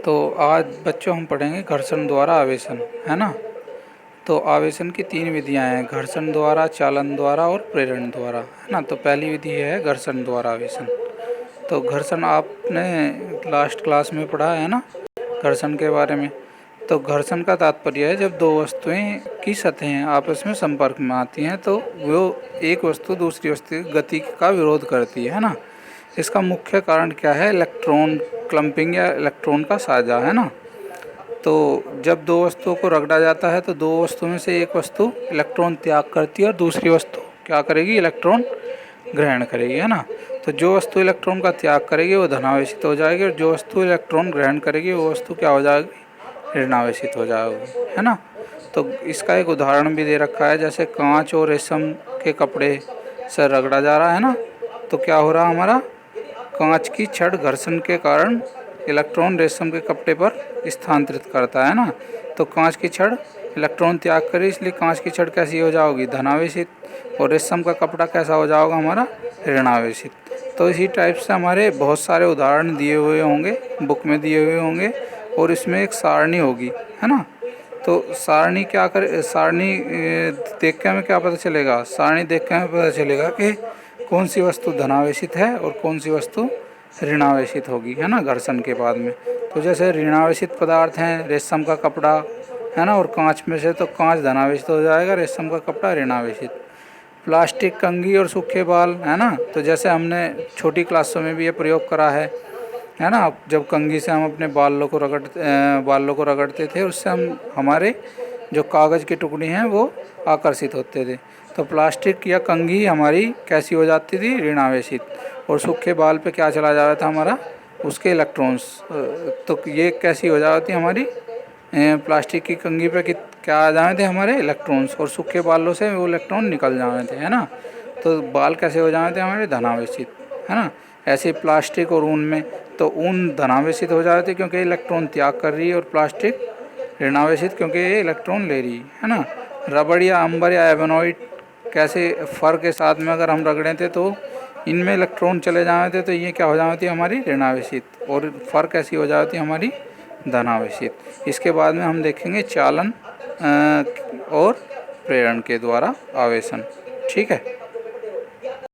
तो आज बच्चों हम पढ़ेंगे घर्षण द्वारा आवेशन, है ना। तो आवेशन की 3 विधियां हैं, घर्षण द्वारा, चालन द्वारा और प्रेरण द्वारा, है ना। तो पहली विधि है घर्षण द्वारा आवेशन। तो घर्षण आपने लास्ट क्लास में पढ़ा है ना, घर्षण के बारे में। तो घर्षण का तात्पर्य है जब दो वस्तुएं की सतहें आपस में संपर्क में आती हैं तो वो एक वस्तु दूसरी वस्तु की गति का विरोध करती है ना। इसका मुख्य कारण क्या है, इलेक्ट्रॉन क्लम्पिंग या इलेक्ट्रॉन का साझा, है ना। तो जब दो वस्तुओं को रगड़ा जाता है तो दो वस्तुओं में से एक वस्तु इलेक्ट्रॉन त्याग करती है और दूसरी वस्तु क्या करेगी, इलेक्ट्रॉन ग्रहण करेगी, है ना। तो जो वस्तु इलेक्ट्रॉन का त्याग करेगी वो धनावेशित हो जाएगी और जो वस्तु इलेक्ट्रॉन ग्रहण करेगी वो वस्तु क्या हो जाएगी, ऋणावेशित हो जाएगी, है ना। तो इसका एक उदाहरण भी दे रखा है, जैसे कांच और रेशम के कपड़े से रगड़ा जा रहा है ना, तो क्या हो रहा हमारा, कांच की छड़ घर्षण के कारण इलेक्ट्रॉन रेशम के कपड़े पर स्थानांतरित करता है ना। तो कांच की छड़ इलेक्ट्रॉन त्याग करे, इसलिए कांच की छड़ कैसी हो जाएगी, धनावेशित, और रेशम का कपड़ा कैसा हो जाएगा हमारा, ऋणावेशित। तो इसी टाइप से हमारे बहुत सारे उदाहरण दिए हुए होंगे, बुक में दिए हुए होंगे, और इसमें एक सारणी होगी, है ना। तो सारणी क्या कर, सारणी देख के हमें क्या पता चलेगा, सारणी देख के हमें पता चलेगा कि कौन सी वस्तु धनावेशित है और कौन सी वस्तु ऋणावेशित होगी, है ना, घर्षण के बाद में। तो जैसे ऋणावेशित पदार्थ हैं रेशम का कपड़ा, है ना, और कांच में से तो कांच धनावेशित हो जाएगा, रेशम का कपड़ा ऋणावेशित। प्लास्टिक, कंघी और सूखे बाल, है ना। तो जैसे हमने छोटी क्लासों में भी ये प्रयोग करा है ना। जब कंघी से हम अपने बालों को रगड़ते थे, उससे हमारे जो कागज़ की टुकड़ी हैं वो आकर्षित होते थे। तो प्लास्टिक या कंघी हमारी कैसी हो जाती थी, ऋणावेशित, और सूखे बाल पे क्या चला जाता था हमारा, उसके इलेक्ट्रॉन्स। तो ये कैसी हो जाती हमारी, प्लास्टिक की कंघी पे क्या आ जाए थे हमारे इलेक्ट्रॉन्स, और सूखे बालों से वो इलेक्ट्रॉन निकल जाए थे, है ना। तो बाल कैसे हो जाए थे हमारे, धनावेशित, है ना। ऐसे प्लास्टिक और ऊन में, तो ऊन धनावेशित हो जाते क्योंकि इलेक्ट्रॉन त्याग कर रही है, और प्लास्टिक ऋणावेशित क्योंकि ये इलेक्ट्रॉन ले रही है ना। रबड़ या अंबर या एबेनॉइड कैसे फर के साथ में अगर हम रगड़े थे तो इनमें इलेक्ट्रॉन चले जाए थे, तो ये क्या हो जाती है हमारी, ऋणावेशित, और फर कैसी हो जाती है हमारी, धनावेशित। इसके बाद में हम देखेंगे चालन और प्रेरण के द्वारा आवेशन, ठीक है।